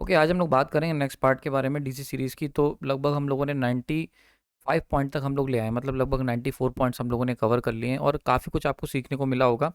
Okay, आज हम लोग बात करेंगे नेक्स्ट पार्ट के बारे में डीसी सीरीज़ की। तो लगभग हम लोगों ने 95 पॉइंट तक हम लोग ले आए, मतलब लगभग 94 पॉइंट्स हम लोगों ने कवर कर लिए हैं और काफ़ी कुछ आपको सीखने को मिला होगा।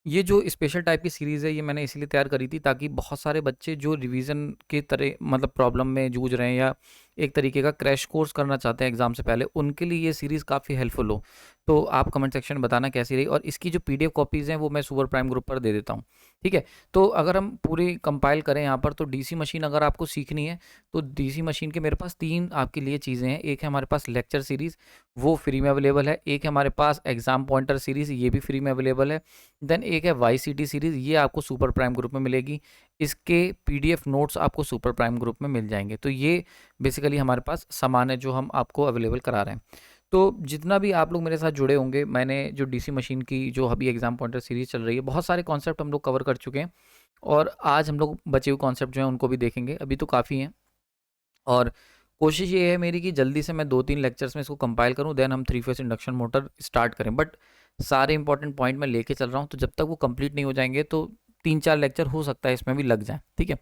ये जो स्पेशल टाइप की सीरीज़ है ये मैंने इसीलिए तैयार करी थी ताकि बहुत सारे बच्चे जो रिवीजन के तरह मतलब प्रॉब्लम में जूझ रहे हैं या एक तरीके का क्रैश कोर्स करना चाहते हैं एग्जाम से पहले, उनके लिए ये सीरीज़ काफ़ी हेल्पफुल हो। तो आप कमेंट सेक्शन में बताना कैसी रही, और इसकी जो पीडीएफ कॉपीज़ हैं वो मैं सुपर प्राइम ग्रुप पर दे देता हूँ। ठीक है, तो अगर हम पूरी कंपाइल करें यहाँ पर, तो डीसी मशीन अगर आपको सीखनी है तो डीसी मशीन के मेरे पास 3 आपके लिए चीज़ें हैं। एक है हमारे पास लेक्चर सीरीज़, वो फ्री में अवेलेबल है। एक है हमारे पास एग्जाम पॉइंटर सीरीज़, ये भी फ्री में अवेलेबल है। देन एक है वाईसीटी सीरीज़, ये आपको सुपर प्राइम ग्रुप में मिलेगी। इसके पीडीएफ नोट्स आपको सुपर प्राइम ग्रुप में मिल जाएंगे। तो ये बेसिकली हमारे पास सामान है जो हम आपको अवेलेबल करा रहे हैं। तो जितना भी आप लोग मेरे साथ जुड़े होंगे, मैंने जो डीसी मशीन की जो अभी एग्जाम पॉइंटर सीरीज़ चल रही है, बहुत सारे कॉन्सेप्ट हम लोग कवर कर चुके हैं और आज हम लोग बचे हुए कॉन्सेप्ट जो हैं उनको भी देखेंगे। अभी तो काफ़ी हैं और कोशिश ये है मेरी कि जल्दी से मैं 2-3 लेक्चर्स में इसको कंपाइल करूं, देन हम 3 फेस इंडक्शन मोटर स्टार्ट करें। बट सारे इंपॉर्टेंट पॉइंट मैं लेके चल रहा हूं, तो जब तक वो कंप्लीट नहीं हो जाएंगे तो 3-4 लेक्चर हो सकता है इसमें भी लग जाए। ठीक है,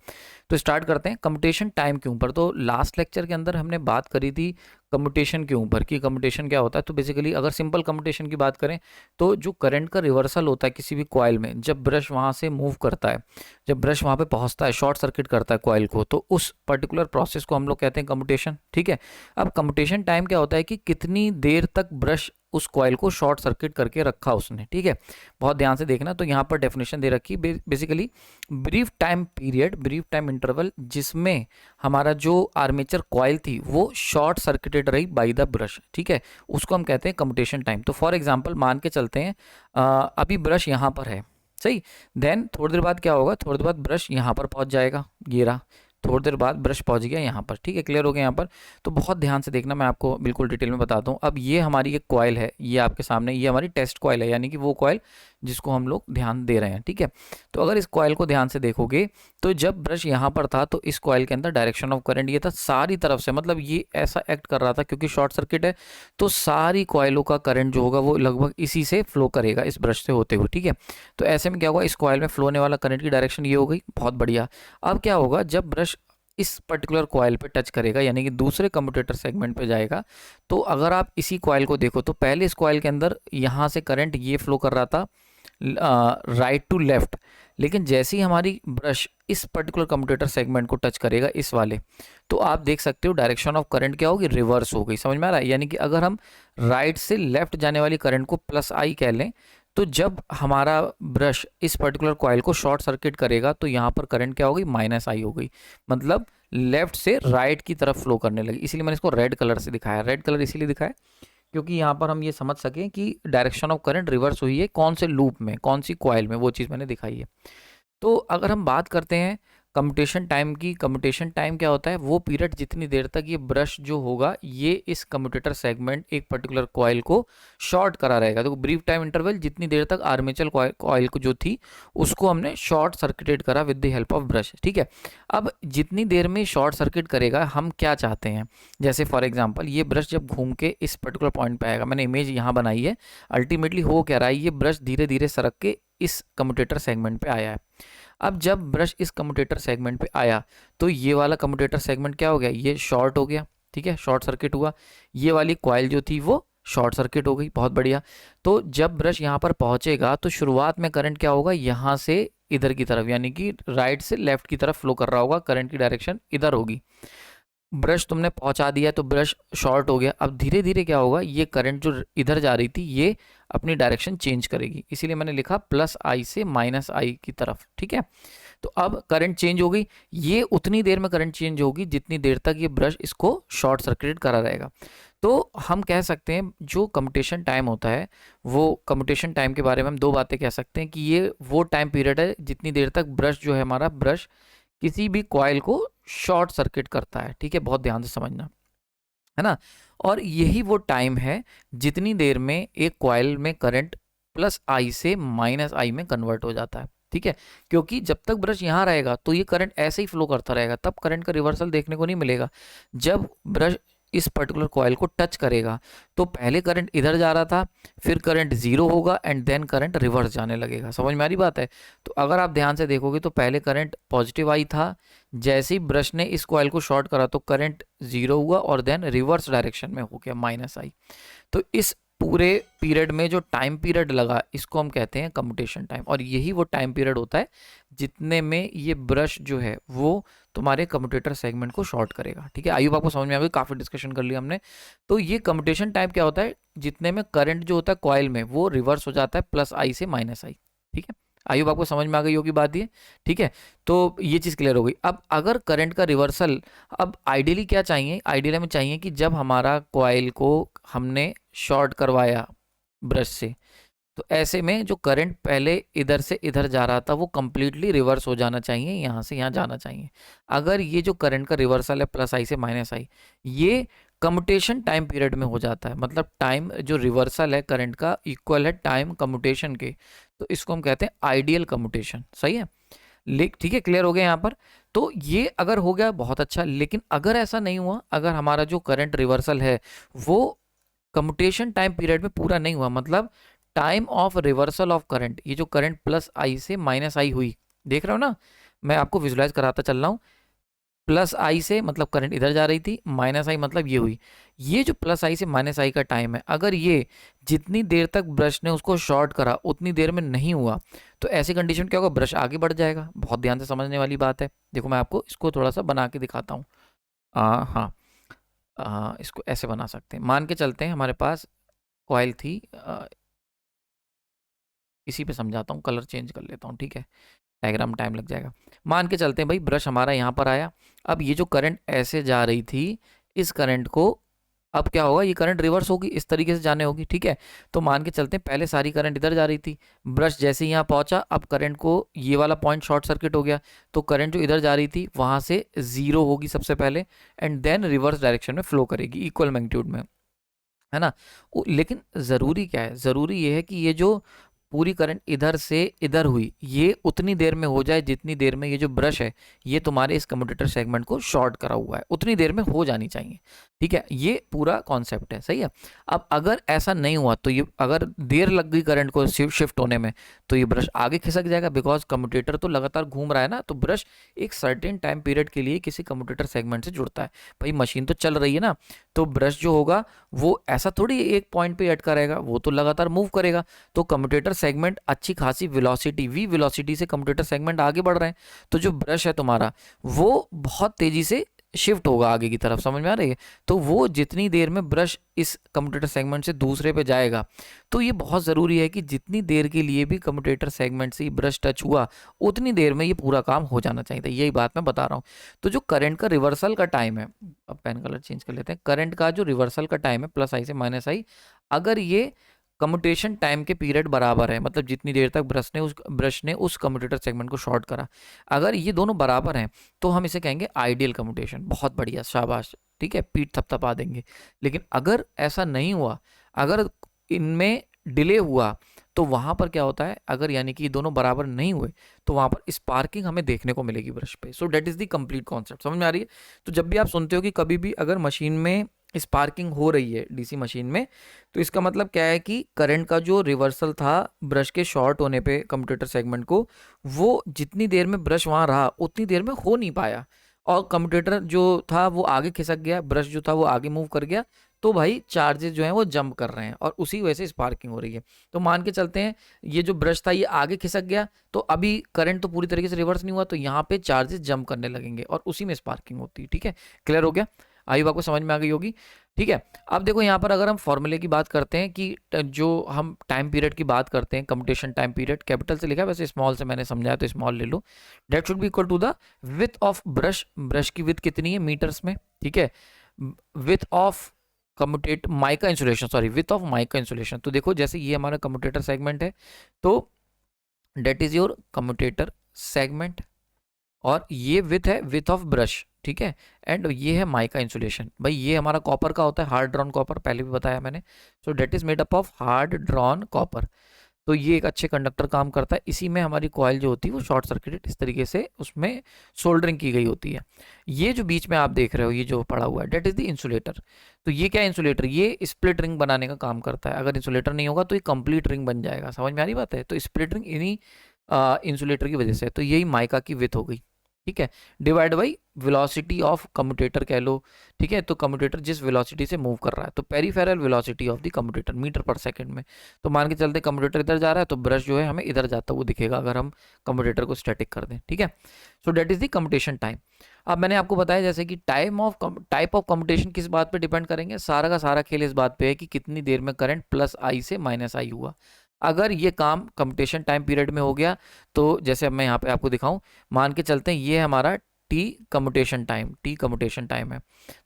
तो स्टार्ट करते हैं कम्यूटेशन टाइम के ऊपर। तो लास्ट लेक्चर के अंदर हमने बात करी थी कम्यूटेशन के ऊपर कि कम्यूटेशन क्या होता है। तो बेसिकली अगर सिंपल कम्यूटेशन की बात करें तो जो करंट का रिवर्सल होता है किसी भी कॉइल में, जब ब्रश वहाँ से मूव करता है, जब ब्रश वहाँ पे पहुँचता है, शॉर्ट सर्किट करता है कॉइल को, तो उस पर्टिकुलर प्रोसेस को हम लोग कहते हैं कम्यूटेशन। ठीक है, अब कम्यूटेशन टाइम क्या होता है कि कितनी देर तक ब्रश उस कॉइल को शॉर्ट सर्किट करके रखा उसने। ठीक है, बहुत ध्यान से देखना। तो यहाँ पर डेफिनेशन दे रखी basically brief time period, brief time interval जिसमें हमारा जो आर्मेचर कॉइल थी वो शॉर्ट सर्किटेड रही बाय द ब्रश। ठीक है, उसको हम कहते हैं कम्यूटेशन टाइम। तो फॉर एग्जांपल मान के चलते हैं अभी ब्रश यहाँ पर है, सही। देन थोड़ी देर बाद क्या होगा, थोड़ी देर बाद ब्रश यहाँ पर पहुँच जाएगा, ये रहा। थोड़ी देर बाद ब्रश पहुंच गया यहाँ पर। ठीक है, क्लियर हो गया यहाँ पर। तो बहुत ध्यान से देखना, मैं आपको बिल्कुल डिटेल में बताता हूँ। अब ये हमारी एक कॉइल है, ये आपके सामने, ये हमारी टेस्ट कॉइल है, यानी कि वो कॉइल जिसको हम लोग ध्यान दे रहे हैं। ठीक है, तो अगर इस कॉइल को ध्यान से देखोगे तो जब ब्रश यहाँ पर था तो इस कॉइल के अंदर डायरेक्शन ऑफ करंट ये था सारी तरफ से, मतलब ये ऐसा एक्ट कर रहा था क्योंकि शॉर्ट सर्किट है तो सारी कॉइलों का करंट जो होगा वो लगभग इसी से फ्लो करेगा, इस ब्रश से होते हुए। ठीक है, तो ऐसे में क्या होगा, इस कॉइल में फ्लो होने वाला करंट की डायरेक्शन ये हो गई। बहुत बढ़िया। अब क्या होगा, जब ब्रश इस पर्टिकुलर कॉइल पे टच करेगा यानी कि दूसरे कम्यूटेटर सेगमेंट पे जाएगा, तो अगर आप इसी कॉइल को देखो तो पहले इस कॉइल के अंदर यहाँ से करंट ये फ्लो कर रहा था राइट टू लेफ्ट, लेकिन जैसे ही हमारी ब्रश इस पर्टिकुलर कम्यूटेटर सेगमेंट को टच करेगा इस वाले, तो आप देख सकते हो डायरेक्शन ऑफ करंट क्या होगी, रिवर्स हो गई। समझ में आ रहा है, यानी कि अगर हम राइट से लेफ्ट जाने वाली करंट को प्लस आई कह लें, तो जब हमारा ब्रश इस पर्टिकुलर कॉइल को शॉर्ट सर्किट करेगा तो यहाँ पर करंट क्या हो गई, माइनस आई हो गई, मतलब लेफ्ट से राइट की तरफ फ्लो करने लगी। इसीलिए मैंने इसको रेड कलर से दिखाया। रेड कलर इसीलिए दिखाया क्योंकि यहाँ पर हम ये समझ सकें कि डायरेक्शन ऑफ करंट रिवर्स हुई है, कौन से लूप में, कौन सी कॉइल में, वो चीज़ मैंने दिखाई है। तो अगर हम बात करते हैं कम्यूटेशन टाइम की, कम्यूटेशन टाइम क्या होता है, वो पीरियड जितनी देर तक ये ब्रश जो होगा ये इस कम्यूटेटर सेगमेंट एक पर्टिकुलर कॉइल को शॉर्ट करा रहेगा। तो ब्रीफ टाइम इंटरवल जितनी देर तक आर्मेचर कॉइल को जो थी उसको हमने शॉर्ट सर्किटेड करा with the help of brush. ठीक है, अब जितनी देर में शॉर्ट सर्किट करेगा हम क्या चाहते हैं, जैसे फॉर एग्जाम्पल ये ब्रश जब घूम के इस पर्टिकुलर पॉइंट पे आएगा, मैंने इमेज यहाँ बनाई है, अल्टीमेटली हो क्या रहा है, ये ब्रश धीरे धीरे सरक के इस कम्यूटेटर सेगमेंट पे आया है। अब जब ब्रश इस कम्यूटेटर सेगमेंट पे आया तो ये वाला कम्यूटेटर सेगमेंट क्या हो गया, ये शॉर्ट हो गया। ठीक है, शॉर्ट सर्किट हुआ, ये वाली कॉइल जो थी वो शॉर्ट सर्किट हो गई। बहुत बढ़िया। तो जब ब्रश यहाँ पर पहुँचेगा तो शुरुआत में करंट क्या होगा, यहाँ से इधर की तरफ, यानी कि राइट से लेफ्ट की तरफ फ्लो कर रहा होगा, करंट की डायरेक्शन इधर होगी। ब्रश तुमने पहुंचा दिया तो ब्रश शॉर्ट हो गया। अब धीरे धीरे क्या होगा, ये करंट जो इधर जा रही थी ये अपनी डायरेक्शन चेंज करेगी, इसीलिए मैंने लिखा प्लस आई से माइनस आई की तरफ। ठीक है, तो अब करंट चेंज हो गई, ये उतनी देर में करंट चेंज होगी जितनी देर तक ये ब्रश इसको शॉर्ट सर्किटेड करा रहेगा। तो हम कह सकते हैं जो कम्यूटेशन टाइम होता है, वो कम्यूटेशन टाइम के बारे में हम दो बातें कह सकते हैं कि ये वो टाइम पीरियड है जितनी देर तक ब्रश जो है हमारा, ब्रश किसी भी कॉइल को शॉर्ट सर्किट करता है। ठीक है, बहुत ध्यान से समझना, है ना। और यही वो टाइम है जितनी देर में एक कॉइल में करंट प्लस आई से माइनस आई में कन्वर्ट हो जाता है। ठीक है, क्योंकि जब तक ब्रश यहाँ रहेगा तो ये करंट ऐसे ही फ्लो करता रहेगा, तब करंट का रिवर्सल देखने को नहीं मिलेगा। जब ब्रश इस पर्टिकुलर कॉइल को टच करेगा तो पहले करंट इधर जा रहा था, फिर करंट जीरो होगा एंड देन करंट रिवर्स जाने लगेगा। समझ में आ रही बात है? तो अगर आप ध्यान से देखोगे तो पहले करंट पॉजिटिव आई था, जैसे ही ब्रश ने इस कॉइल को शॉर्ट करा तो करंट जीरो हुआ और देन रिवर्स डायरेक्शन में हो गया माइनस आई। तो इस पूरे पीरियड में जो टाइम पीरियड लगा इसको हम कहते हैं कम्यूटेशन टाइम, और यही वो टाइम पीरियड होता है जितने में ये ब्रश जो है वो तुम्हारे कम्यूटेटर सेगमेंट को शॉर्ट करेगा। ठीक है, आई होप आपको समझ में आ गई, काफ़ी डिस्कशन कर लिया हमने। तो ये कम्यूटेशन टाइम क्या होता है, जितने में करंट जो होता है कॉइल में वो रिवर्स हो जाता है प्लस आई से माइनस आई। ठीक है, आई होप आपको समझ में आ गई होगी बात ये। ठीक है, तो ये चीज़ क्लियर हो गई। अब अगर करंट का रिवर्सल, अब आइडियली क्या चाहिए, आइडियली हमें चाहिए कि जब हमारा कॉइल को हमने शॉर्ट करवाया ब्रश से, तो ऐसे में जो करंट पहले इधर से इधर जा रहा था वो कंप्लीटली रिवर्स हो जाना चाहिए, यहाँ से यहाँ जाना चाहिए। अगर ये जो करंट का रिवर्सल है प्लस आई से माइनस आई, ये कम्यूटेशन टाइम पीरियड में हो जाता है, मतलब टाइम जो रिवर्सल है करंट का इक्वल है टाइम कम्यूटेशन के, तो इसको हम कहते हैं आइडियल कम्यूटेशन। सही है, ठीक है, क्लियर हो गया यहाँ पर। तो ये अगर हो गया बहुत अच्छा, लेकिन अगर ऐसा नहीं हुआ, अगर हमारा जो करंट रिवर्सल है वो कम्यूटेशन टाइम पीरियड में पूरा नहीं हुआ, मतलब time of reversal of current, ये जो करंट प्लस आई से माइनस आई हुई, देख रहे हो ना, मैं आपको विजुलाइज कराता चल रहा हूँ। प्लस आई से मतलब करंट इधर जा रही थी, माइनस आई मतलब ये हुई। ये जो प्लस आई से माइनस आई का टाइम है, अगर ये जितनी देर तक ब्रश ने उसको शॉर्ट करा उतनी देर में नहीं हुआ, तो ऐसी कंडीशन क्या होगा, ब्रश आगे बढ़ जाएगा। बहुत ध्यान से समझने वाली बात है। देखो मैं आपको इसको थोड़ा सा बना के दिखाता हूँ। हाँ, इसको ऐसे बना सकते हैं। मान के चलते हैं हमारे पास कॉइल थी, इसी पे समझाता हूँ, कलर चेंज कर लेता हूँ। ठीक है, डायग्राम टाइम लग जाएगा। मान के चलते हैं भाई ब्रश हमारा यहाँ पर आया, अब ये जो करंट ऐसे जा रही थी, इस करंट को अब क्या होगा, ये करंट रिवर्स होगी, इस तरीके से जाने होगी। ठीक है, तो मान के चलते हैं पहले सारी करंट इधर जा रही थी, ब्रश जैसे ही यहाँ पहुंचा, अब करंट को ये वाला पॉइंट शॉर्ट सर्किट हो गया, तो करंट जो इधर जा रही थी वहां से जीरो होगी सबसे पहले, एंड देन रिवर्स डायरेक्शन में फ्लो करेगी इक्वल मैग्नीट्यूड में, है ना। लेकिन ज़रूरी क्या है, ज़रूरी ये है कि ये जो पूरी करंट इधर से इधर हुई, ये उतनी देर में हो जाए जितनी देर में ये जो ब्रश है ये तुम्हारे इस कम्यूटेटर सेगमेंट को शॉर्ट करा हुआ है, उतनी देर में हो जानी चाहिए। ठीक है, ये पूरा कॉन्सेप्ट है। सही है, अब अगर ऐसा नहीं हुआ तो ये अगर देर लग गई करंट को शिफ्ट होने में, तो ये ब्रश आगे खिसक जाएगा, बिकॉज कम्यूटेटर तो लगातार घूम रहा है ना, तो ब्रश एक सर्टेन टाइम पीरियड के लिए किसी कम्यूटेटर सेगमेंट से जुड़ता है। भाई मशीन तो चल रही है ना, तो ब्रश जो होगा वो ऐसा थोड़ी एक पॉइंट पे अटका रहेगा, वो तो लगातार मूव करेगा। तो कम्यूटेटर सेगमेंट अच्छी खासी वेलोसिटी, वी वेलोसिटी से कम्यूटेटर सेगमेंट आगे बढ़ रहे हैं, तो जो ब्रश है तुम्हारा वो बहुत तेजी से शिफ्ट होगा आगे की तरफ। समझ में आ रही है? तो वो जितनी देर में ब्रश इस कम्यूटेटर सेगमेंट से दूसरे पे जाएगा, तो ये बहुत ज़रूरी है कि जितनी देर के लिए भी कम्यूटेटर सेगमेंट से ब्रश टच हुआ उतनी देर में ये पूरा काम हो जाना चाहिए। यही बात मैं बता रहा हूँ। तो जो करंट का रिवर्सल का टाइम है, अब पेन कलर चेंज कर लेते हैं, करंट का जो रिवर्सल का टाइम है प्लस आई से माइनस आई, अगर ये कम्यूटेशन टाइम के पीरियड बराबर है, मतलब जितनी देर तक ब्रश ने उस कम्यूटेटर सेगमेंट को शॉर्ट करा, अगर ये दोनों बराबर हैं तो हम इसे कहेंगे आइडियल कम्यूटेशन। बहुत बढ़िया, शाबाश, ठीक है, पीठ थपथपा देंगे। लेकिन अगर ऐसा नहीं हुआ, अगर इनमें डिले हुआ, तो वहाँ पर क्या होता है, अगर यानी कि दोनों बराबर नहीं हुए, तो वहाँ पर स्पार्किंग हमें देखने को मिलेगी ब्रश पे। So that is the complete concept. समझ में आ रही है? तो जब भी आप सुनते हो कि कभी भी अगर मशीन में स्पार्किंग हो रही है डीसी मशीन में, तो इसका मतलब क्या है कि करंट का जो रिवर्सल था ब्रश के शॉर्ट होने पे कम्यूटेटर सेगमेंट को, वो जितनी देर में ब्रश वहाँ रहा उतनी देर में हो नहीं पाया, और कम्यूटेटर जो था वो आगे खिसक गया, ब्रश जो था वो आगे मूव कर गया, तो भाई चार्जेस जो हैं वो जंप कर रहे हैं और उसी वजह से स्पार्किंग हो रही है। तो मान के चलते हैं ये जो ब्रश था ये आगे खिसक गया, तो अभी करंट तो पूरी तरीके से रिवर्स नहीं हुआ, तो यहाँ पे चार्जेस जंप करने लगेंगे और उसी में स्पार्किंग होती है। ठीक है, क्लियर हो गया? आई होप आपको समझ में आ गई होगी। ठीक है, अब देखो यहाँ पर अगर हम फॉर्मूले की बात करते हैं कि जो हम टाइम पीरियड की बात करते हैं, कम्यूटेशन टाइम पीरियड कैपिटल से लिखा है, वैसे स्मॉल से मैंने समझाया तो स्मॉल ले लो। That should be equal to the width of brush, brush की विथ कितनी है मीटर्स में, ठीक है, width of commutate mica insulation, sorry width of mica insulation. तो देखो जैसे ये हमारा कम्यूटेटर सेगमेंट है, तो that is your commutator segment, और ये विथ है विथ ऑफ ब्रश, ठीक है, एंड ये है माइका इंसुलेशन। भाई ये हमारा कॉपर का होता है, हार्ड ड्रॉन कॉपर, पहले भी बताया मैंने। So that is made up of hard drawn copper. तो ये एक अच्छे कंडक्टर काम करता है। इसी में हमारी कॉइल जो होती है वो शॉर्ट सर्किटेड इस तरीके से उसमें सोल्डरिंग की गई होती है। ये जो बीच में आप देख रहे हो ये जो पड़ा हुआ है डेट इज द इंसुलेटर। तो ये क्या इंसुलेटर, ये स्प्लिट रिंग बनाने का काम करता है। अगर इंसुलेटर नहीं होगा तो ये कंप्लीट रिंग बन जाएगा। समझ में आ रही बात है? तो स्प्लिट रिंग इन्हीं इंसुलेटर की वजह से है। तो यही माइका की विथ हो गई, ठीक है, divide by velocity of commutator कह लो, ठीक है। तो कम्यूटेटर जिस वेलोसिटी से मूव कर रहा है, तो peripheral velocity of the commutator metre per second में। तो मान के चलते कम्यूटेटर इधर जा रहा है तो ब्रश जो है हमें इधर जाता हुआ दिखेगा अगर हम कम्यूटेटर को स्टैटिक कर दें, ठीक है। So that is the commutation time. अब मैंने आपको बताया जैसे कि टाइप ऑफ कम्यूटेशन किस बात पे डिपेंड करेंगे, सारा का सारा खेल इस बात पे है कि कितनी देर में करंट प्लस आई से माइनस आई हुआ। अगर ये काम कम्यूटेशन टाइम पीरियड में हो गया तो जैसे अब मैं यहाँ पे आपको दिखाऊं, मान के चलते हैं ये हमारा टी कम्यूटेशन टाइम है।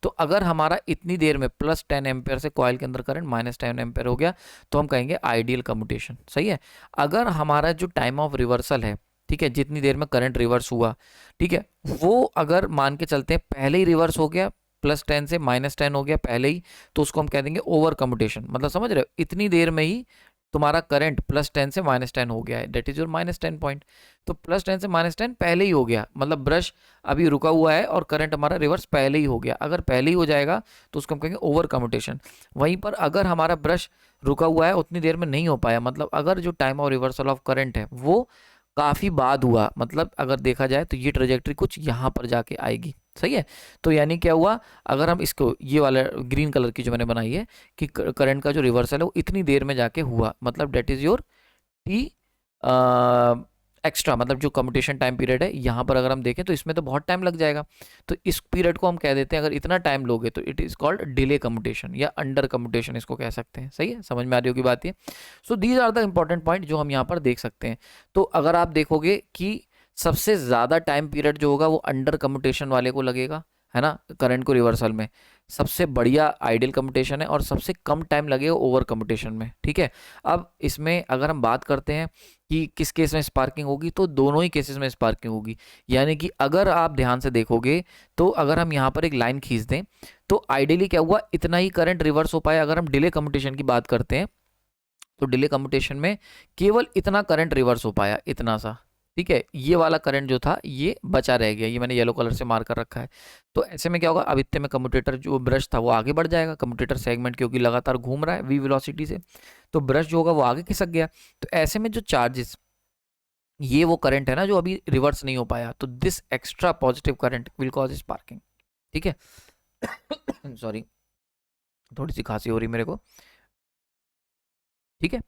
तो अगर हमारा इतनी देर में प्लस 10 एम्पेयर से कॉइल के अंदर करंट माइनस 10 एम्पेयर हो गया तो हम कहेंगे आइडियल कम्यूटेशन, सही है। अगर हमारा जो टाइम ऑफ रिवर्सल है, ठीक है, जितनी देर में करंट रिवर्स हुआ, ठीक है, वो अगर मान के चलते हैं पहले ही रिवर्स हो गया, प्लस 10 से माइनस 10 हो गया पहले ही, तो उसको हम कह देंगे ओवर कम्यूटेशन। मतलब समझ रहे हो, इतनी देर में ही तुम्हारा करंट प्लस 10 से माइनस 10 हो गया है, that is your minus 10 point. तो प्लस 10 से माइनस 10 पहले ही हो गया, मतलब ब्रश अभी रुका हुआ है और करंट हमारा रिवर्स पहले ही हो गया। अगर पहले ही हो जाएगा तो उसको हम कहेंगे ओवर कम्यूटेशन। वहीं पर अगर हमारा ब्रश रुका हुआ है उतनी देर में नहीं हो पाया, मतलब अगर जो time of reversal of current है वो काफ़ी बाद हुआ, मतलब अगर देखा जाए तो ये ट्रेजेक्ट्री कुछ यहाँ पर जाके आएगी, सही है। तो यानी क्या हुआ, अगर हम इसको ये वाला ग्रीन कलर की जो मैंने बनाई है कि करंट का जो रिवर्सल है वो इतनी देर में जाके हुआ, मतलब that is your T extra, मतलब जो कम्यूटेशन टाइम पीरियड है। यहाँ पर अगर हम देखें तो इसमें तो बहुत टाइम लग जाएगा, तो इस पीरियड को हम कह देते हैं, अगर इतना टाइम लोगे तो it is called delay commutation या अंडर कम्यूटेशन इसको कह सकते हैं, सही है। समझ में आ रही होगी बात ये। So these are the important point जो हम यहाँ पर देख सकते हैं। तो अगर आप देखोगे कि सबसे ज़्यादा टाइम पीरियड जो होगा वो अंडर कम्यूटेशन वाले को लगेगा, है ना, करंट को रिवर्सल में। सबसे बढ़िया आइडियल कम्यूटेशन है और सबसे कम टाइम लगेगा ओवर कम्यूटेशन में, ठीक है। अब इसमें अगर हम बात करते हैं कि किस केस में स्पार्किंग होगी, तो दोनों ही केसेस में स्पार्किंग होगी। यानी कि अगर आप ध्यान से देखोगे तो अगर हम यहाँ पर एक लाइन खींच दें तो आइडियली क्या हुआ, इतना ही करंट रिवर्स हो पाया। अगर हम डिले कम्यूटेशन की बात करते हैं तो डिले कम्यूटेशन में केवल इतना करंट रिवर्स हो पाया, इतना सा, ठीक है। ये वाला करंट जो था ये बचा रह गया, ये मैंने येलो कलर से मार्क कर रखा है। तो ऐसे में क्या होगा, अब इतने में कम्यूटेटर जो ब्रश था वो आगे बढ़ जाएगा, कम्यूटेटर सेगमेंट क्योंकि लगातार घूम रहा है वी वेलोसिटी से, तो ब्रश जो होगा वो आगे खिसक गया। तो ऐसे में जो चार्जेस, ये वो करंट है ना जो अभी रिवर्स नहीं हो पाया, तो this extra positive current will cause sparking, ठीक है। सॉरी, थोड़ी सी खांसी हो रही मेरे को, ठीक है।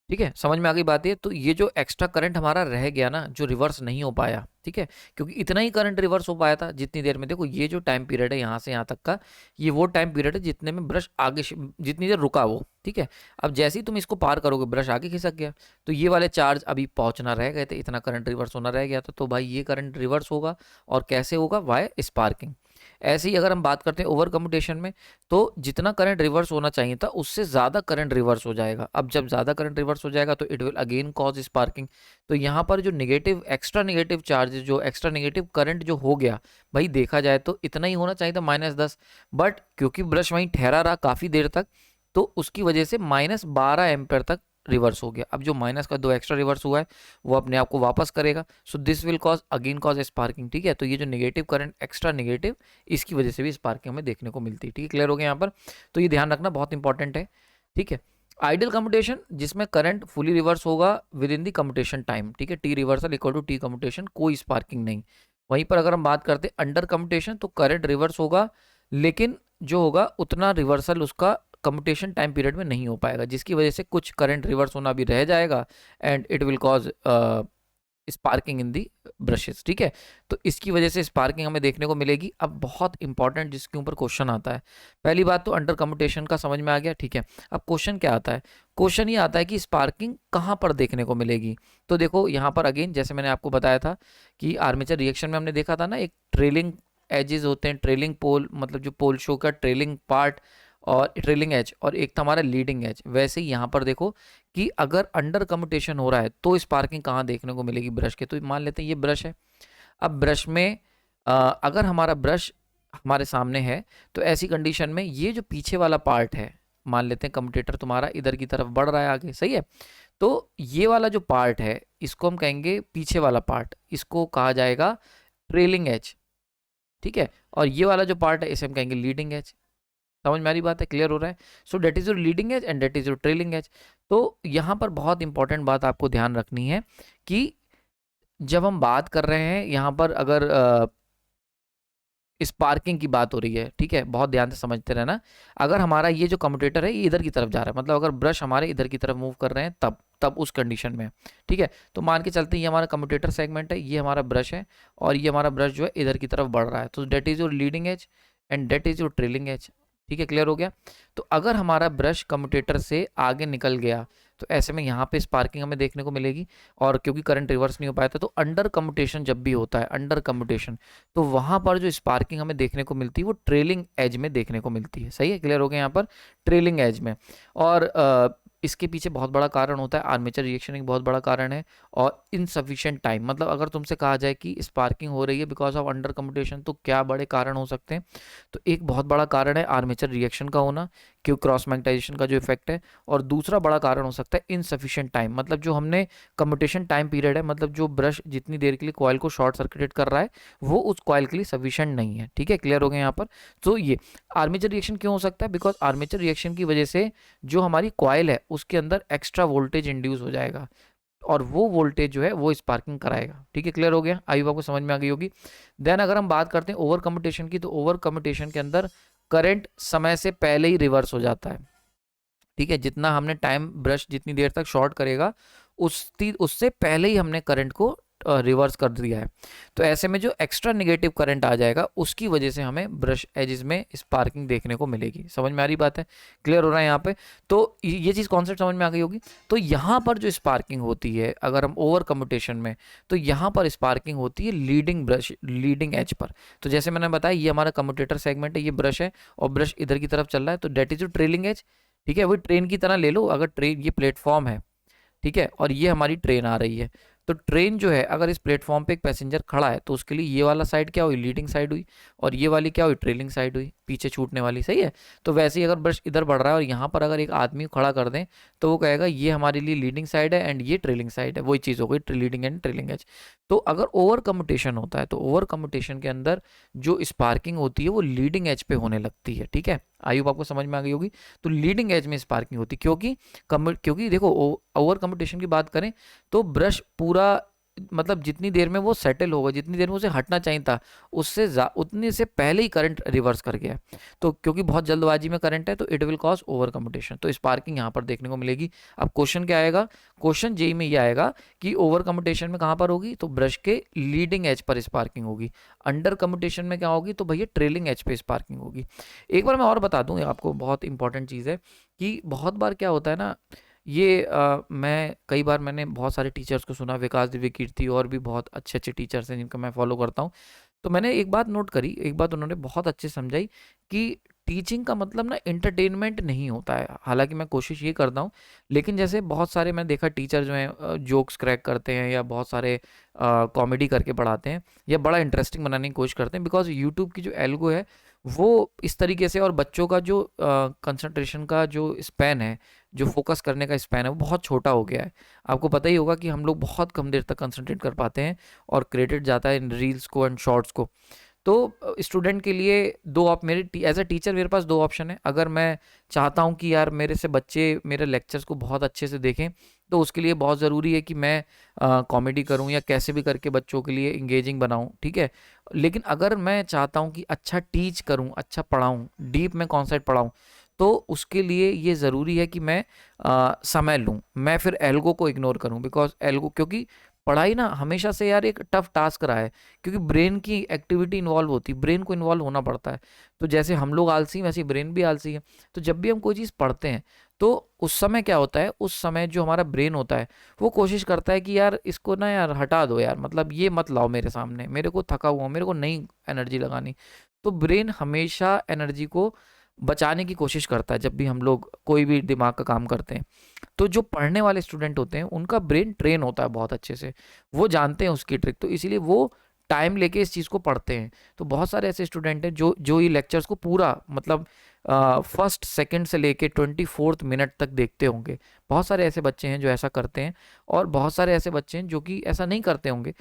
ठीक है, समझ में आ गई बात ये। तो ये जो एक्स्ट्रा करंट हमारा रह गया ना जो रिवर्स नहीं हो पाया, ठीक है, क्योंकि इतना ही करंट रिवर्स हो पाया था जितनी देर में। देखो ये जो टाइम पीरियड है यहाँ से यहाँ तक का, ये वो टाइम पीरियड है जितने में ब्रश आगे जितनी देर रुका वो, ठीक है। अब जैसे ही तुम इसको पार करोगे ब्रश आगे खिसक गया, तो ये वाले चार्ज अभी पहुंचना रह गए थे, इतना करंट रिवर्स होना रह गया था। तो भाई ये करंट रिवर्स होगा, और कैसे होगा, वाय स्पार्किंग। ऐसे ही अगर हम बात करते हैं ओवर कम्यूटेशन में, तो जितना करंट रिवर्स होना चाहिए था उससे ज़्यादा करंट रिवर्स हो जाएगा। अब जब ज़्यादा करंट रिवर्स हो जाएगा तो it will again cause sparking. तो यहाँ पर जो नेगेटिव एक्स्ट्रा नेगेटिव चार्ज, जो एक्स्ट्रा नेगेटिव करंट जो हो गया, भाई देखा जाए तो इतना ही होना चाहिए था -10, बट क्योंकि ब्रश वहीं ठहरा रहा काफ़ी देर तक, तो उसकी वजह से -12 एम्पेयर तक रिवर्स हो गया। अब जो माइनस का 2 एक्स्ट्रा रिवर्स हुआ है वो अपने आप को वापस करेगा, so this will cause again cause sparking, ठीक है। तो ये जो नेगेटिव करंट एक्स्ट्रा नेगेटिव, इसकी वजह से भी स्पार्किंग हमें देखने को मिलती है, ठीक है। क्लियर हो गया यहाँ पर? तो ये ध्यान रखना बहुत इंपॉर्टेंट है, ठीक है। आइडियल कम्यूटेशन जिसमें करंट फुली रिवर्स होगा within the commutation time, ठीक है, T reversal equal to T commutation, कोई स्पार्किंग नहीं। वहीं पर अगर हम बात करते हैं अंडर कम्यूटेशन, तो करंट रिवर्स होगा लेकिन जो होगा उतना रिवर्सल उसका कम्यूटेशन टाइम पीरियड में नहीं हो पाएगा, जिसकी वजह से कुछ करंट रिवर्स होना भी रह जाएगा and it will cause sparking in the brushes, ठीक है। तो इसकी वजह से स्पार्किंग हमें देखने को मिलेगी। अब बहुत इंपॉर्टेंट जिसके ऊपर क्वेश्चन आता है, पहली बात तो अंडर कम्यूटेशन का समझ में आ गया, ठीक है। अब क्वेश्चन क्या आता है, क्वेश्चन ये आता है कि स्पार्किंग कहाँ पर देखने को मिलेगी। तो देखो यहाँ पर अगेन जैसे मैंने आपको बताया था कि आर्मेचर रिएक्शन में हमने देखा था ना, एक ट्रेलिंग एजेस होते हैं, ट्रेलिंग पोल, मतलब जो पोल शो का ट्रेलिंग पार्ट और ट्रेलिंग एज, और एक था हमारा लीडिंग एज। वैसे ही यहाँ पर देखो कि अगर अंडर कम्यूटेशन हो रहा है तो स्पार्किंग कहाँ देखने को मिलेगी ब्रश के। तो मान लेते हैं ये ब्रश है, अब ब्रश में अगर हमारा ब्रश हमारे सामने है तो ऐसी कंडीशन में ये जो पीछे वाला पार्ट है, मान लेते हैं कम्यूटेटर तुम्हारा इधर की तरफ बढ़ रहा है आगे, सही है। तो ये वाला जो पार्ट है इसको हम कहेंगे पीछे वाला पार्ट, इसको कहा जाएगा ट्रेलिंग एज, ठीक है। और ये वाला जो पार्ट है इसे हम कहेंगे लीडिंग एज। समझ में आ रही बात है, क्लियर हो रहा है। So that is your leading edge and that is your trailing edge. तो यहाँ पर बहुत इंपॉर्टेंट बात आपको ध्यान रखनी है कि जब हम बात कर रहे हैं यहाँ पर अगर स्पार्किंग की बात हो रही है, ठीक है, बहुत ध्यान से समझते रहना। अगर हमारा ये जो कम्यूटेटर है ये इधर की तरफ जा रहा है, मतलब अगर ब्रश हमारे इधर की तरफ मूव कर रहे हैं तब उस कंडीशन में, ठीक है। तो मान के चलते हैं ये हमारा कम्यूटेटर सेगमेंट है, ये हमारा ब्रश है और ये हमारा ब्रश जो है इधर की तरफ बढ़ रहा है, तो that is your leading edge and that is your trailing edge, ठीक है, क्लियर हो गया। तो अगर हमारा ब्रश कम्यूटेटर से आगे निकल गया तो ऐसे में यहाँ पे स्पार्किंग हमें देखने को मिलेगी, और क्योंकि करंट रिवर्स नहीं हो पाया था तो अंडर कम्यूटेशन जब भी होता है, अंडर कम्यूटेशन, तो वहाँ पर जो स्पार्किंग हमें देखने को मिलती है वो ट्रेलिंग एज में देखने को मिलती है। सही है, क्लियर हो गया यहाँ पर, ट्रेलिंग एज में। और इसके पीछे बहुत बड़ा कारण होता है आर्मेचर रिएक्शन, एक बहुत बड़ा कारण है, और इनसफिशिएंट टाइम, मतलब अगर तुमसे कहा जाए कि स्पार्किंग हो रही है बिकॉज ऑफ अंडर कम्यूटेशन तो क्या बड़े कारण हो सकते हैं, तो एक बहुत बड़ा कारण है आर्मेचर रिएक्शन का होना, क्यों क्रॉस मैग्नेटाइजेशन का जो इफेक्ट है, और दूसरा बड़ा कारण हो सकता है इनसफिशिएंट टाइम, मतलब जो हमने कम्यूटेशन टाइम पीरियड है, मतलब जो ब्रश जितनी देर के लिए कॉइल को शॉर्ट सर्किटेट कर रहा है वो उस कॉइल के लिए सफिशिएंट नहीं है, ठीक है, क्लियर हो गया यहाँ पर। तो ये आर्मेचर रिएक्शन क्यों हो सकता है, बिकॉज आर्मेचर रिएक्शन की वजह से जो हमारी कॉइल है उसके अंदर एक्स्ट्रा वोल्टेज इंड्यूस हो जाएगा और वो वोल्टेज जो है वो स्पार्किंग कराएगा, ठीक है, क्लियर हो गया, आई होप आपको समझ में आ गई होगी। देन अगर हम बात करते हैं ओवर कम्यूटेशन की, तो ओवर कम्यूटेशन के अंदर करंट समय से पहले ही रिवर्स हो जाता है, ठीक है, जितना हमने टाइम ब्रश जितनी देर तक शॉर्ट करेगा उससे पहले ही हमने करंट को रिवर्स कर दिया है। तो ऐसे में जो एक्स्ट्रा नेगेटिव करंट आ जाएगा उसकी वजह से हमें ब्रश एजेस में स्पार्किंग देखने को मिलेगी। समझ में आ रही बात है, क्लियर हो रहा है यहाँ पे। तो ये चीज़ कॉन्सेप्ट समझ में आ गई होगी। तो यहाँ पर जो स्पार्किंग होती है अगर हम ओवर कम्यूटेशन में, तो यहाँ पर स्पार्किंग होती है लीडिंग एज पर। तो जैसे मैंने बताया ये हमारा कम्यूटेटर सेगमेंट है, ये ब्रश है और ब्रश इधर की तरफ चल रहा है, तो डेट इज ट्रेलिंग एज, ठीक है। वही ट्रेन की तरह ले लो, अगर ट्रेन ये प्लेटफॉर्म है, ठीक है, और ये हमारी ट्रेन आ रही है, तो ट्रेन जो है अगर इस प्लेटफॉर्म पे एक पैसेंजर खड़ा है तो उसके लिए ये वाला साइड क्या हुई, लीडिंग साइड हुई, और ये वाली क्या हुई, ट्रेलिंग साइड हुई, पीछे छूटने वाली, सही है। तो वैसे ही अगर ब्रश इधर बढ़ रहा है और यहाँ पर अगर एक आदमी खड़ा कर दें तो वो कहेगा ये हमारे लिए लीडिंग साइड है एंड ये ट्रेलिंग साइड है, वही चीज़ हो गई लीडिंग एंड ट्रेलिंग एज। तो अगर ओवर कम्यूटेशन होता है तो ओवर कम्यूटेशन के अंदर जो स्पार्किंग होती है वो लीडिंग एज पे होने लगती है, ठीक है, आई होप आपको समझ में आ गई होगी। तो लीडिंग एज में स्पार्किंग होती है क्योंकि देखो ओवर कम्यूटेशन की बात करें तो ब्रश पूरा, मतलब जितनी देर में वो सेटल होगा, जितनी देर में उसे हटना चाहिए था उससे उतने से पहले ही करंट रिवर्स कर गया, तो क्योंकि बहुत जल्दबाजी में करंट है तो it will cause over commutation, तो स्पार्किंग यहाँ पर देखने को मिलेगी। अब क्वेश्चन क्या आएगा, क्वेश्चन जेई में ये आएगा कि ओवर कम्यूटेशन में कहाँ पर होगी, तो ब्रश के लीडिंग एज पर स्पार्किंग होगी। अंडर कम्यूटेशन में क्या होगी, तो भैया ट्रेलिंग एज पे स्पार्किंग होगी। एक बार मैं और बता दूँ आपको, बहुत इंपॉर्टेंट चीज़ है कि बहुत बार क्या होता है ना, ये मैं कई बार मैंने बहुत सारे टीचर्स को सुना, विकास दिव्य कीर्ति और भी बहुत अच्छे अच्छे टीचर्स हैं जिनका मैं फॉलो करता हूँ, तो मैंने एक बात नोट करी, एक बात उन्होंने बहुत अच्छे समझाई कि टीचिंग का मतलब ना एंटरटेनमेंट नहीं होता है। हालांकि मैं कोशिश ये करता हूँ, लेकिन जैसे बहुत सारे मैं देखा टीचर जो हैं जोक्स क्रैक करते हैं या बहुत सारे कॉमेडी करके पढ़ाते हैं या बड़ा इंटरेस्टिंग बनाने की कोशिश करते हैं, बिकॉज यूट्यूब की जो एल्गो है वो इस तरीके से, और बच्चों का जो कंसंट्रेशन का जो स्पैन है, जो फोकस करने का स्पैन है वो बहुत छोटा हो गया है। आपको पता ही होगा कि हम लोग बहुत कम देर तक कंसंट्रेट कर पाते हैं और क्रेडिट जाता है इन रील्स को एंड शॉर्ट्स को। तो स्टूडेंट के लिए मेरे एज अ टीचर मेरे पास दो ऑप्शन है। अगर मैं चाहता हूँ कि यार मेरे से बच्चे मेरे लेक्चर्स को बहुत अच्छे से देखें, तो उसके लिए बहुत ज़रूरी है कि मैं कॉमेडी करूँ या कैसे भी करके बच्चों के लिए इंगेजिंग बनाऊँ, ठीक है। लेकिन अगर मैं चाहता हूँ कि अच्छा टीच करूँ, अच्छा पढ़ाऊँ, डीप में कॉन्सेप्ट पढ़ाऊँ, तो उसके लिए ये ज़रूरी है कि मैं समय लूँ, मैं फिर एल्गो को इग्नोर करूँ, बिकॉज एल्गो, क्योंकि पढ़ाई ना हमेशा से यार एक टफ टास्क रहा है, क्योंकि ब्रेन की एक्टिविटी इन्वॉल्व होती है, ब्रेन को इन्वॉल्व होना पड़ता है। तो जैसे हम लोग आलसी हैं वैसे ब्रेन भी आलसी है। तो जब भी हम कोई चीज़ पढ़ते हैं तो उस समय क्या होता है, उस समय जो हमारा ब्रेन होता है वो कोशिश करता है कि यार इसको ना यार हटा दो यार, मतलब ये मत लाओ मेरे सामने, मेरे को थका हुआ, मेरे को नई एनर्जी लगानी। तो ब्रेन हमेशा एनर्जी को बचाने की कोशिश करता है जब भी हम लोग कोई भी दिमाग का काम करते हैं। तो जो पढ़ने वाले स्टूडेंट होते हैं उनका ब्रेन ट्रेन होता है बहुत अच्छे से, वो जानते हैं उसकी ट्रिक, तो इसीलिए वो टाइम लेके इस चीज़ को पढ़ते हैं। तो बहुत सारे ऐसे स्टूडेंट हैं जो ये लेक्चर्स को पूरा मतलब फर्स्ट सेकंड से लेके 24th मिनट तक देखते होंगे। बहुत सारे ऐसे बच्चे हैं जो ऐसा करते हैं और बहुत सारे ऐसे बच्चे हैं जो कि ऐसा नहीं करते होंगे।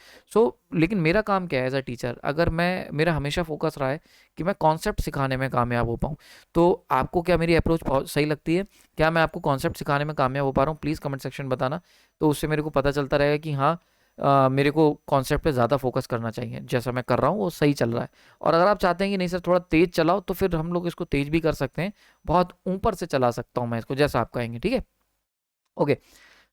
लेकिन मेरा काम क्या है एज अ टीचर, अगर मेरा हमेशा फोकस रहा है कि मैं कॉन्सेप्ट सिखाने में कामयाब हो पाऊँ। तो आपको क्या मेरी अप्रोच सही लगती है? क्या मैं आपको कॉन्सेप्ट सिखाने में कामयाब हो पा रहा हूँ? प्लीज़ कमेंट सेक्शन में बताना, तो उससे मेरे को पता चलता रहेगा कि हाँ, मेरे को कॉन्सेप्ट पे ज़्यादा फोकस करना चाहिए, जैसा मैं कर रहा हूँ वो सही चल रहा है। और अगर आप चाहते हैं कि नहीं सर थोड़ा तेज़ चलाओ, तो फिर हम लोग इसको तेज़ भी कर सकते हैं, बहुत ऊपर से चला सकता हूँ मैं इसको, जैसा आप कहेंगे, ठीक है? ओके।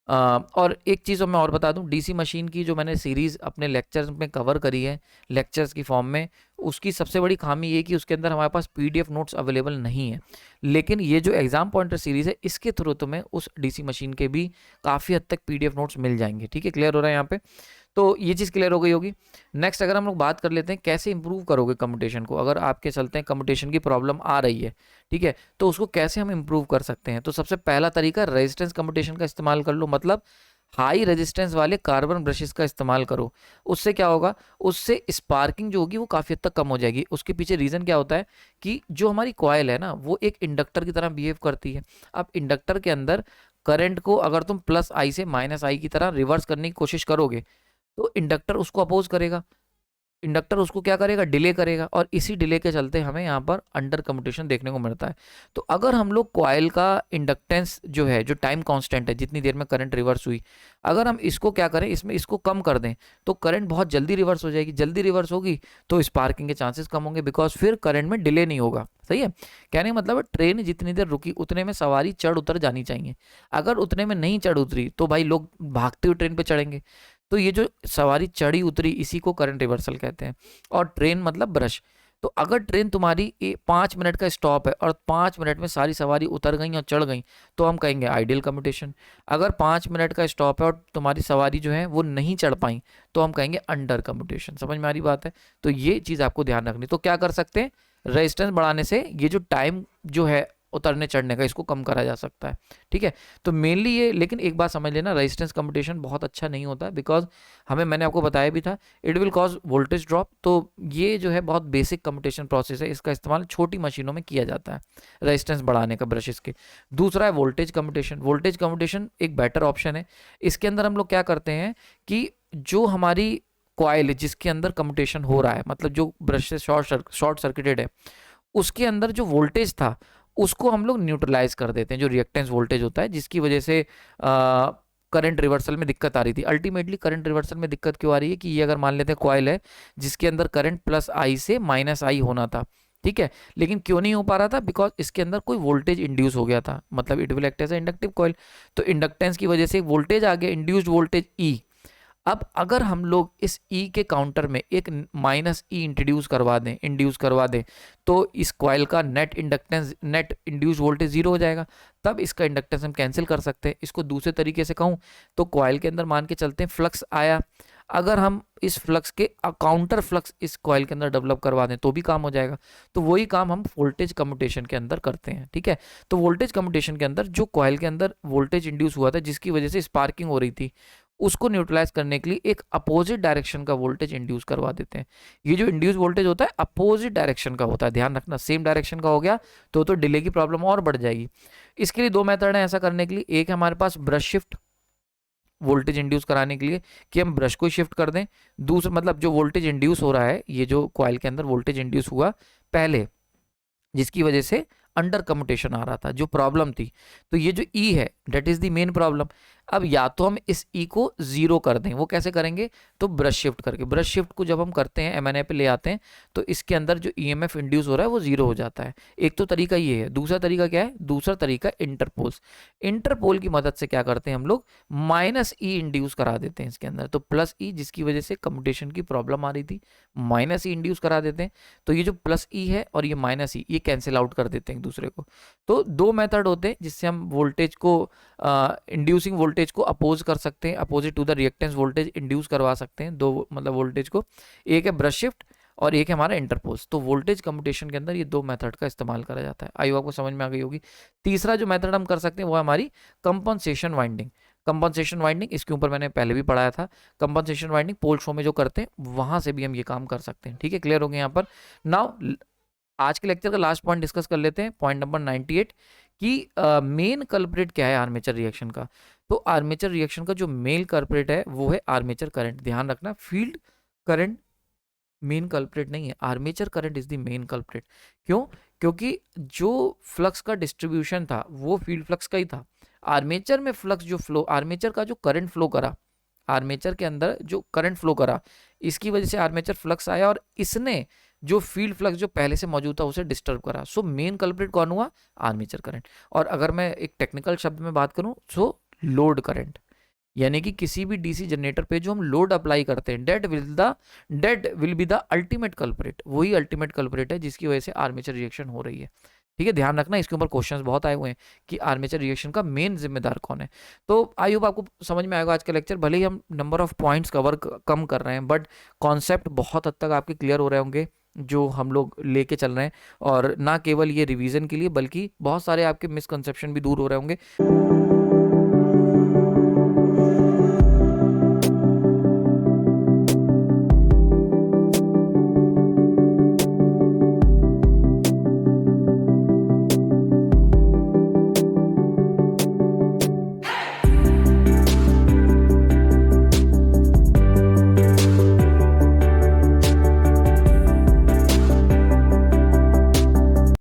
और एक चीज़ मैं और बता दूं, डीसी मशीन की जो मैंने सीरीज़ अपने लेक्चर्स में कवर करी है लेक्चर्स की फॉर्म में, उसकी सबसे बड़ी खामी ये कि उसके अंदर हमारे पास पीडीएफ नोट्स अवेलेबल नहीं है। लेकिन ये जो एग्जाम पॉइंटर सीरीज़ है, इसके थ्रू तुम्हें उस डीसी मशीन के भी काफ़ी हद तक पीडीएफ नोट्स मिल जाएंगे। ठीक है, क्लियर हो रहा है यहाँ पे? तो ये चीज़ क्लियर हो गई होगी। नेक्स्ट अगर हम लोग बात कर लेते हैं कैसे इंप्रूव करोगे कम्यूटेशन को, अगर आपके चलते हैं कम्यूटेशन की प्रॉब्लम आ रही है, ठीक है, तो उसको कैसे हम इंप्रूव कर सकते हैं? तो सबसे पहला तरीका, रेजिस्टेंस कम्यूटेशन का इस्तेमाल कर लो, मतलब हाई रेजिस्टेंस वाले कार्बन ब्रशेस का इस्तेमाल करो। उससे क्या होगा, उससे स्पार्किंग जो होगी वो काफ़ी हद तक कम हो जाएगी। उसके पीछे रीज़न क्या होता है कि जो हमारी कॉयल है ना, वो एक इंडक्टर की तरह बिहेव करती है। अब इंडक्टर के अंदर करंट को अगर तुम प्लस आई से माइनस आई की तरह रिवर्स करने की कोशिश करोगे, तो इंडक्टर उसको अपोज करेगा, इंडक्टर उसको क्या करेगा, डिले करेगा, और इसी डिले के चलते हमें यहाँ पर अंडर कम्यूटेशन देखने को मिलता है। तो अगर हम लोग कॉइल का इंडक्टेंस जो है, जो टाइम कांस्टेंट है, जितनी देर में करंट रिवर्स हुई, अगर हम इसको क्या करें, इसमें इसको कम कर दें, तो करंट बहुत जल्दी रिवर्स हो जाएगी। जल्दी रिवर्स होगी तो स्पार्किंग के चांसेस कम होंगे, बिकॉज फिर करंट में डिले नहीं होगा। सही है, कहने का मतलब ट्रेन जितनी देर रुकी उतने में सवारी चढ़ उतर जानी चाहिए। अगर उतने में नहीं चढ़ उतरी तो भाई लोग भागते हुए ट्रेन पे चढ़ेंगे। तो ये जो सवारी चढ़ी उतरी, इसी को करंट रिवर्सल कहते हैं। और ट्रेन मतलब ब्रश। तो अगर ट्रेन तुम्हारी 5 मिनट का स्टॉप है और 5 मिनट में सारी सवारी उतर गई और चढ़ गई, तो हम कहेंगे आइडियल कम्यूटेशन। अगर 5 मिनट का स्टॉप है और तुम्हारी सवारी जो है वो नहीं चढ़ पाई, तो हम कहेंगे अंडर कम्यूटेशन। समझ में आ रही बात है? तो ये चीज़ आपको ध्यान रखनी। तो क्या कर सकते हैं, रेजिस्टेंस बढ़ाने से ये जो टाइम जो है उतरने चढ़ने का, इसको कम करा जा सकता है। ठीक है, तो मेनली ये, लेकिन एक बात समझ लेना, रेजिस्टेंस कम्यूटेशन बहुत अच्छा नहीं होता, बिकॉज मैंने आपको बताया भी था, it will cause voltage drop. तो ये जो है बहुत बेसिक कम्यूटेशन प्रोसेस है, इसका इस्तेमाल छोटी मशीनों में किया जाता है रेजिस्टेंस बढ़ाने का ब्रशेस के। दूसरा है वोल्टेज कम्यूटेशन। वोल्टेज कम्यूटेशन एक बेटर ऑप्शन है। इसके अंदर हम लोग क्या करते हैं कि जो हमारी कॉइल जिसके अंदर कम्यूटेशन हो रहा है, मतलब जो ब्रश से शॉर्ट सर्किटेड है, उसके अंदर जो वोल्टेज था उसको हम लोग न्यूट्रलाइज कर देते हैं, जो रिएक्टेंस वोल्टेज होता है, जिसकी वजह से करंट रिवर्सल में दिक्कत आ रही थी। अल्टीमेटली करंट रिवर्सल में दिक्कत क्यों आ रही है कि ये अगर मान लेते हैं कॉइल है जिसके अंदर करंट प्लस आई से माइनस आई होना था, ठीक है, लेकिन क्यों नहीं हो पा रहा था, बिकॉज इसके अंदर कोई वोल्टेज इंड्यूस हो गया था, मतलब it will act as a inductive coil. तो इंडक्टेंस की वजह से वोल्टेज आ गया, इंड्यूस्ड वोल्टेज ई। अब अगर हम लोग इस ई के काउंटर में एक माइनस ई इंट्रोड्यूस करवा दें, तो इस कॉइल का net inductance, net induce voltage 0 हो जाएगा। तब इसका इंडक्टेंस हम कैंसिल कर सकते हैं। इसको दूसरे तरीके से कहूँ तो कॉइल के अंदर मान के चलते हैं फ्लक्स आया, अगर हम इस फ्लक्स के काउंटर फ्लक्स इस कॉइल के अंदर डेवलप करवा दें तो भी काम हो जाएगा। तो वही काम हम वोल्टेज कम्यूटेशन के अंदर करते हैं। ठीक है, तो वोल्टेज कम्यूटेशन के अंदर जो कॉइल के अंदर वोल्टेज इंड्यूस हुआ था जिसकी वजह से स्पार्किंग हो रही थी, उसको न्यूट्रलाइज करने के लिए एक अपोजिट डायरेक्शन का वोल्टेज इंड्यूस करवा देते हैं। ये जो इंड्यूस वोल्टेज होता है अपोजिट डायरेक्शन का होता है, ध्यान रखना। सेम डायरेक्शन का हो गया तो डिले की प्रॉब्लम और बढ़ जाएगी। इसके लिए दो मेथड है ऐसा करने के लिए। एक है हमारे पास ब्रश शिफ्ट, वोल्टेज इंड्यूस कराने के लिए कि हम ब्रश को शिफ्ट कर दें। दूसरा मतलब जो वोल्टेज इंड्यूस हो रहा है, ये जो कॉइल के अंदर वोल्टेज इंड्यूस हुआ पहले, जिसकी वजह से अंडर कम्यूटेशन आ रहा था, जो प्रॉब्लम थी, तो ये जो ई है that is the main problem. अब या तो हम इस ई को 0 कर दें, वो कैसे करेंगे, तो ब्रश शिफ्ट करके। ब्रश शिफ्ट को जब हम करते हैं, एमएनए पे ले आते हैं, तो इसके अंदर जो ईएमएफ इंड्यूस हो रहा है वो 0 हो जाता है। एक तो तरीका ये है। दूसरा तरीका क्या है, दूसरा तरीका इंटरपोल्स। इंटरपोल की मदद से क्या करते हैं हम लोग, माइनस ई इंड्यूस करा देते हैं इसके अंदर। तो प्लस ई जिसकी वजह से कम्यूटेशन की प्रॉब्लम आ रही थी, माइनस ई इंड्यूस करा देते हैं। तो ये जो प्लस ई है और ये माइनस ई, ये कैंसिल आउट कर देते हैं एक दूसरे को। तो दो मेथड होते हैं जिससे हम वोल्टेज को, इंड्यूसिंग वोल्टेज को अपोज कर सकते हैं, opposite to the reactance voltage induce करवा सकते हैं, दो मतलब वोल्टेज को। एक है ब्रश शिफ्ट और एक है हमारा इंटरपोज। तो वोल्टेज कम्यूटेशन के अंदर ये दो मेथड का इस्तेमाल करा जाता है। आई होप आपको समझ में आ गई होगी। तीसरा जो मेथड हम कर सकते हैं वो है हमारी कंपनसेशन वाइंडिंग। कंपनसेशन वाइंडिंग, इसके ऊपर मैंने पहले भी पढ़ाया था। कंपनसेशन वाइंडिंग पोल शो में जो करते हैं वहां से भी हम ये काम कर सकते हैं। ठीक है, क्लियर हो गया यहाँ पर। नाउ आज के लेक्चर का लास्ट पॉइंट डिस्कस कर लेते हैं, पॉइंट नंबर 98 कि मेन कल्प्रिट क्या है आर्मेचर रिएक्शन का। तो आर्मेचर रिएक्शन का जो मेन कल्प्रिट है वो है आर्मेचर करंट। ध्यान रखना, फील्ड करंट मेन कल्प्रिट नहीं है, armature current is the main culprit. क्यों? क्योंकि जो फ्लक्स का डिस्ट्रीब्यूशन था वो फील्ड फ्लक्स का ही था। आर्मेचर में फ्लक्स जो फ्लो, आर्मेचर का जो करंट फ्लो करा, आर्मेचर के अंदर जो करंट फ्लो करा, इसकी वजह से आर्मेचर फ्लक्स आया और इसने जो फील्ड फ्लक्स जो पहले से मौजूद था उसे डिस्टर्ब करा। सो मेन कल्प्रिट कौन हुआ? Armature current. और अगर मैं एक टेक्निकल शब्द में बात करूं, सो लोड करंट, यानी कि किसी भी डीसी जनरेटर पे जो हम लोड अप्लाई करते हैं, that will be the ultimate culprit. वही अल्टीमेट कल्प्रिट है जिसकी वजह से आर्मेचर रिएक्शन हो रही है। ठीक है, ध्यान रखना, इसके ऊपर क्वेश्चंस बहुत आए हुए हैं कि आर्मेचर रिएक्शन का मेन जिम्मेदार कौन है। तो आई होप आपको समझ में आएगा आज का लेक्चर। भले ही हम नंबर ऑफ पॉइंट्स कवर कम कर रहे हैं, बट कॉन्सेप्ट बहुत हद तक आपके क्लियर हो रहे होंगे जो हम लोग लेके चल रहे हैं। और ना केवल ये रिवीजन के लिए, बल्कि बहुत सारे आपके मिसकंसेप्शन भी दूर हो रहे होंगे।